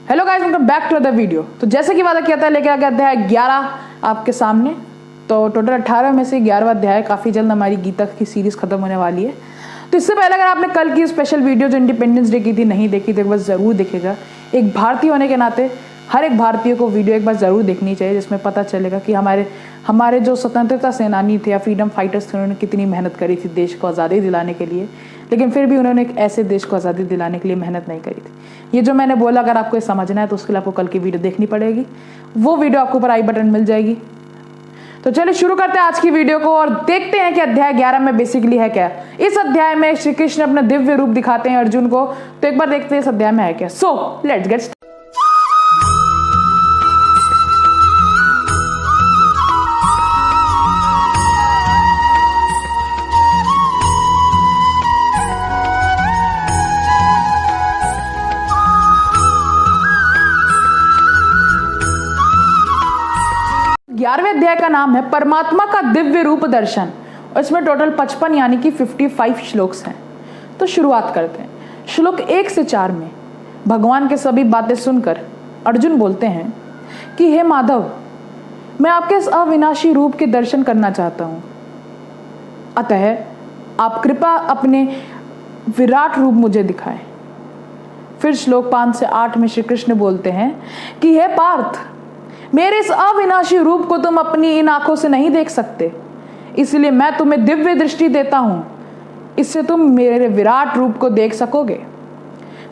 Hello guys, welcome back to other video. तो जैसे कि वादा किया था लेके आ गया अध्याय 11 आपके सामने। तो टोटल 18 में से 11वां अध्याय। काफ़ी जल्द हमारी गीता की सीरीज़ खत्म होने वाली है। तो इससे पहले अगर आपने कल की स्पेशल वीडियो जो इंडिपेंडेंस डे की थी नहीं देखी तो एक बार ज़रूर देखेगा। एक भारतीय होने के नाते हर एक भारतीय को वीडियो एक बार ज़रूर देखनी चाहिए, जिसमें पता चलेगा कि हमारे जो स्वतंत्रता सेनानी थे या फ्रीडम फाइटर्स थे, उन्होंने कितनी मेहनत करी थी देश को आज़ादी दिलाने के लिए, लेकिन फिर भी उन्होंने एक ऐसे देश को आज़ादी दिलाने के लिए मेहनत नहीं करी थी। ये जो मैंने बोला, अगर आपको ये समझना है तो उसके लिए आपको कल की वीडियो देखनी पड़ेगी। वो वीडियो आपको ऊपर आई बटन मिल जाएगी। तो चलिए शुरू करते हैं आज की वीडियो को और देखते हैं कि अध्याय 11 में बेसिकली है क्या। इस अध्याय में श्री कृष्ण अपना दिव्य रूप दिखाते हैं अर्जुन को। तो एक बार देखते हैं इस अध्याय में है क्या। So let's get. 11वें अध्याय का नाम है परमात्मा का दिव्य रूप दर्शन और इसमें टोटल 55 यानी कि 55 श्लोक्स हैं। तो शुरुआत करते हैं। श्लोक 1 से 4 में भगवान के सभी बातें सुनकर अर्जुन बोलते हैं कि हे माधव, मैं आपके इस अविनाशी रूप के दर्शन करना चाहता हूं, अतः आप कृपा अपने विराट रूप मुझे दिखाएं। फिर श्लोक 5 से 8 में श्री कृष्ण बोलते हैं कि हे पार्थ, मेरे इस अविनाशी रूप को तुम अपनी इन आंखों से नहीं देख सकते, इसलिए मैं तुम्हें दिव्य दृष्टि देता हूं, इससे तुम मेरे विराट रूप को देख सकोगे।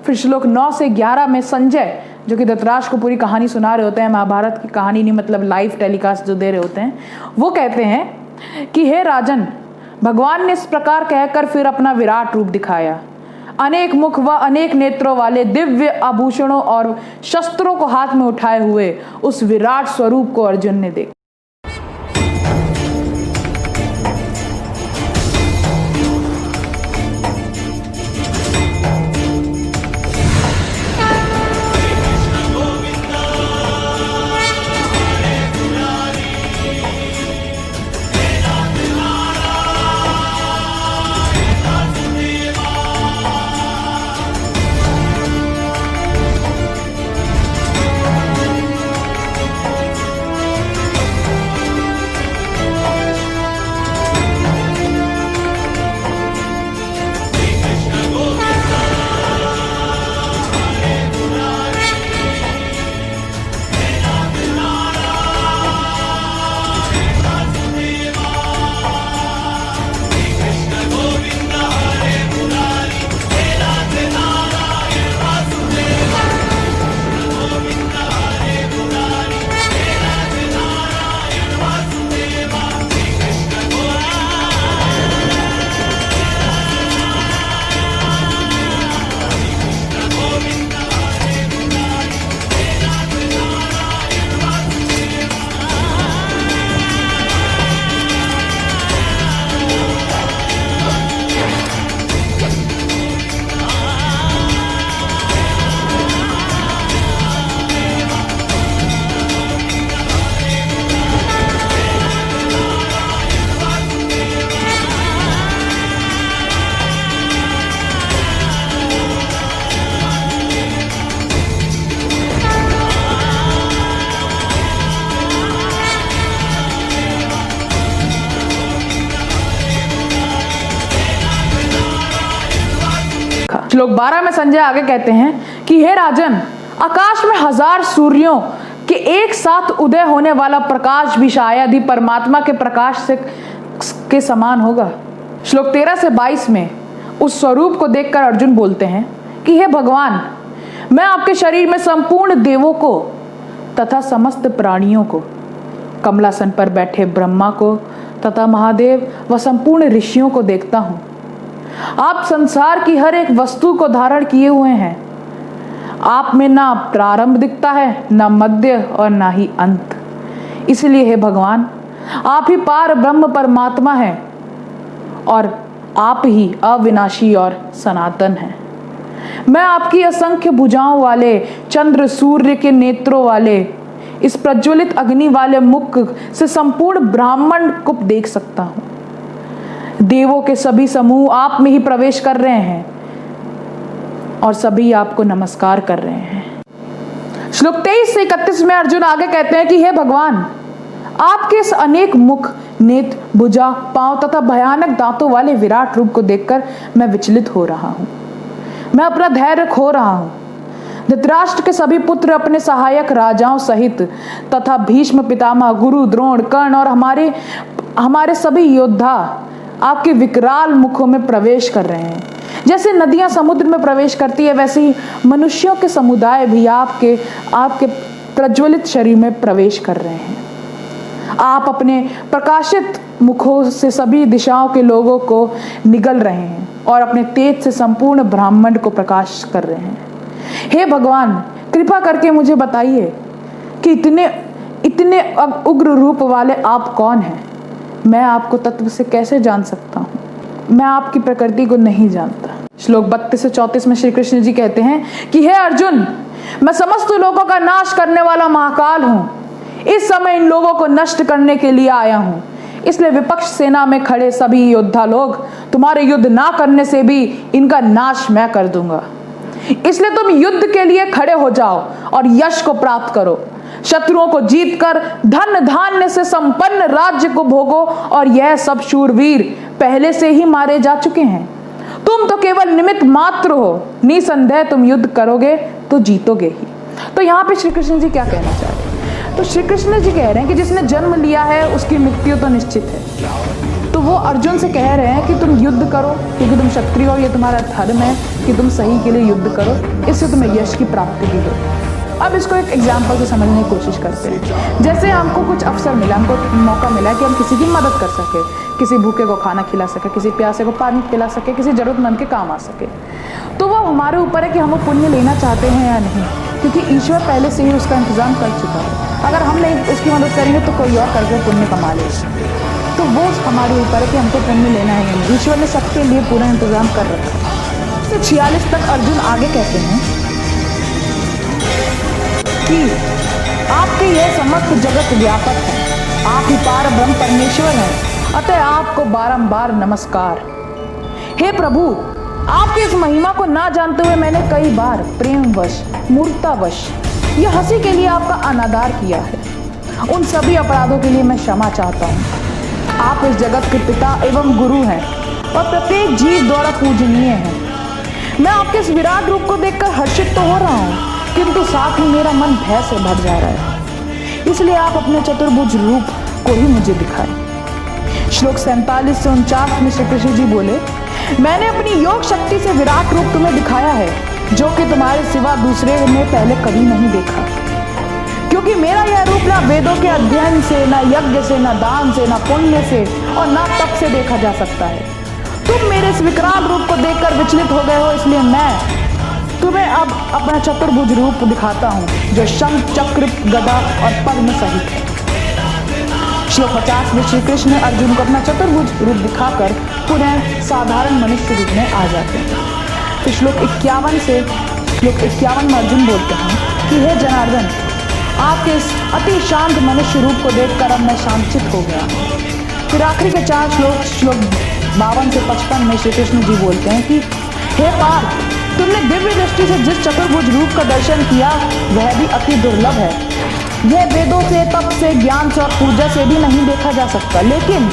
फिर श्लोक 9 से 11 में संजय, जो कि धृतराष्ट्र को पूरी कहानी सुना रहे होते हैं, महाभारत की कहानी नहीं मतलब लाइव टेलीकास्ट जो दे रहे होते हैं, वो कहते हैं कि हे राजन, भगवान ने इस प्रकार कहकर फिर अपना विराट रूप दिखाया। अनेक मुख व अनेक नेत्रों वाले दिव्य आभूषणों और शस्त्रों को हाथ में उठाए हुए उस विराट स्वरूप को अर्जुन ने देखा। श्लोक 12 में संजय आगे कहते हैं कि हे राजन, आकाश में 1000 सूर्यों के एक साथ उदय होने वाला प्रकाश भी शायद ही परमात्मा के प्रकाश के समान होगा। श्लोक 13 से 22 में उस स्वरूप को देखकर अर्जुन बोलते हैं कि हे भगवान, मैं आपके शरीर में संपूर्ण देवों को तथा समस्त प्राणियों को, कमलासन पर बैठे ब्रह्मा को तथा महादेव व संपूर्ण ऋषियों को देखता हूं। आप संसार की हर एक वस्तु को धारण किए हुए हैं। आप में ना प्रारंभ दिखता है, ना मध्य और ना ही अंत। इसलिए हे भगवान, आप ही पार ब्रह्म परमात्मा हैं और आप ही अविनाशी और सनातन हैं। मैं आपकी असंख्य भुजाओं वाले, चंद्र सूर्य के नेत्रों वाले, इस प्रज्वलित अग्नि वाले मुख से संपूर्ण ब्राह्मण को देख सकता हूं। देवों के सभी समूह आप में ही प्रवेश कर रहे हैं और सभी आपको नमस्कार कर रहे हैं। श्लोक 23 से 31 में अर्जुन आगे कहते हैं कि हे भगवान, आपके इस अनेक मुख, नेत्र, भुजा, पांव तथा भयानक दांतों वाले विराट रूप को देखकर मैं विचलित हो रहा हूं। मैं अपना धैर्य खो रहा हूं। धृतराष्ट्र के सभी पुत्र अपने सहायक राजाओं सहित तथा भीष्म पितामह, गुरु, द्रोण, कर्ण और हमारे सभी योद्धा आपके विकराल मुखों में प्रवेश कर रहे हैं। जैसे नदियां समुद्र में प्रवेश करती है, वैसे ही मनुष्यों के समुदाय भी आपके प्रज्वलित शरीर में प्रवेश कर रहे हैं। आप अपने प्रकाशित मुखों से सभी दिशाओं के लोगों को निगल रहे हैं और अपने तेज से संपूर्ण ब्रह्मांड को प्रकाश कर रहे हैं। हे भगवान, कृपा करके मुझे बताइए कि इतने उग्र रूप वाले आप कौन हैं? मैं आपको तत्व से कैसे जान सकता हूँ? मैं आपकी प्रकृति को नहीं जानता। श्लोक 32 से 34 में श्री कृष्ण जी कहते हैं कि हे अर्जुन, मैं समस्त लोगों का नाश करने वाला महाकाल हूँ। इस समय इन लोगों को नष्ट करने के लिए आया हूँ। इसलिए विपक्ष सेना में खड़े सभी योद्धा लोग तुम्हारे युद्ध ना करने से भी इनका नाश मैं कर दूंगा। इसलिए तुम युद्ध के लिए खड़े हो जाओ और यश को प्राप्त करो। शत्रुओं को जीतकर धन धान्य से संपन्न राज्य को भोगो, और यह सब शूरवीर पहले से ही मारे जा चुके हैं। तुम तो केवल निमित्त मात्र हो। निसंदेह तुम युद्ध करोगे तो जीतोगे ही। तो यहाँ पे श्री कृष्ण जी क्या कहना चाह रहे हैं? तो श्री कृष्ण जी कह रहे हैं कि जिसने जन्म लिया है उसकी मृत्यु तो निश्चित है। तो वो अर्जुन से कह रहे हैं कि तुम युद्ध करो, क्योंकि तुम क्षत्रिय हो, ये तुम्हारा धर्म है कि तुम सही के लिए युद्ध करो, इससे तुम्हें यश की प्राप्ति भी हो। अब इसको एक एग्जाम्पल से समझने की कोशिश करते हैं। जैसे हमको कुछ अवसर मिला, हमको मौका मिला कि हम किसी की मदद कर सके, किसी भूखे को खाना खिला सके, किसी प्यासे को पानी पिला सके, किसी जरूरतमंद के काम आ सके, तो वो हमारे ऊपर है कि हम वो पुण्य लेना चाहते हैं या नहीं, क्योंकि ईश्वर पहले से ही उसका इंतजाम कर चुका है। अगर हम नहीं उसकी मदद करेंगे तो कोई और करके पुण्य कमा लेगा। तो वो हमारे ऊपर है कि हमको पुण्य लेना है या नहीं। ईश्वर ने सबके लिए पूरा इंतजाम कर रखा है। तो 46 तक अर्जुन आगे कहते हैं कि आपके यह समस्त जगत व्यापक है, आप ही पार ब्रह्म परमेश्वर हैं, अतः आपको बारंबार नमस्कार। हे प्रभु, आपकी इस महिमा को ना जानते हुए मैंने कई बार प्रेमवश, मूर्खतावश या हंसी के लिए आपका अनादर किया है। उन सभी अपराधों के लिए मैं क्षमा चाहता हूँ। आप इस जगत के पिता एवं गुरु हैं और प्रत्येक जीव द्वारा पूजनीय हैं। मैं आपके इस विराट रूप को देखकर हर्षित तो हो रहा हूँ, किंतु साथ ही मेरा मन भय से भर जा रहा है। इसलिए आप अपने चतुर्भुज रूप को ही मुझे दिखाएं। श्लोक 47 से 49 में श्री कृष्ण जी बोले, मैंने अपनी योग शक्ति से विराट रूप तुम्हें दिखाया है, जो कि तुम्हारे सिवा दूसरे ने पहले कभी नहीं देखा। क्योंकि मेरा यह रूप ना वेदों के अध्ययन से, ना यज्ञ से, ना दान से, ना पुण्य से और ना तप से देखा जा सकता है। तुम मेरे इस विकराल रूप को देखकर विचलित हो गए हो, इसलिए मैं तुम्हें अब अपना चतुर्भुज रूप दिखाता हूँ, जो शंख, चक्र, गदा और पद्म सहित है। श्लोक 50 में श्री कृष्ण अर्जुन को अपना चतुर्भुज रूप दिखाकर पुनः साधारण मनुष्य रूप में आ जाते हैं। तो श्लोक 51 में अर्जुन बोलते हैं कि हे जनार्दन, आपके इस अति शांत मनुष्य रूप को देखकर अब मैं शांतित हो गया। फिर आखिरी के 4 श्लोक 52 से 55 में श्री कृष्ण जी बोलते हैं कि हे पार्थ, तुमने दिव्य दृष्टि से जिस चतुर्भुज रूप का दर्शन किया वह भी अति दुर्लभ है। यह वेदों से, तप से, ज्ञान से और पूजा से भी नहीं देखा जा सकता, लेकिन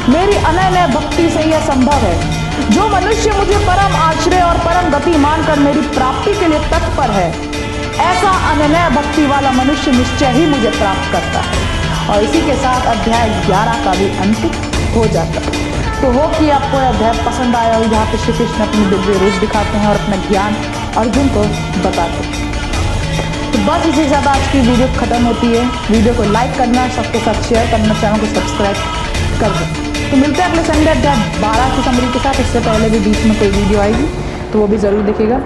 मेरी अनन्य भक्ति से यह संभव है। जो मनुष्य मुझे परम आश्रय और परम गति मानकर मेरी प्राप्ति के लिए तत्पर है, ऐसा अनन्य भक्ति वाला मनुष्य निश्चय ही मुझे प्राप्त करता है। और इसी के साथ अध्याय 11 का भी अंत हो जाता है। तो हो कि आपको अध्याय पसंद आया हो, जहाँ पे श्री कृष्ण अपने दिव्य रूप दिखाते हैं और अपना ज्ञान अर्जुन को बताते हैं। तो बस इसी के साथ आज की वीडियो खत्म होती है। वीडियो को लाइक करना, सबके साथ शेयर करना, चैनल को सब्सक्राइब कर दें। तो मिलते हैं अगले संडे अध्याय 12 की समरी के साथ। इससे पहले भी बीच में कोई वीडियो आएगी तो वो भी ज़रूर देखेगा।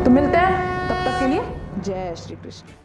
तो मिलते हैं, तब तक के लिए जय श्री कृष्ण।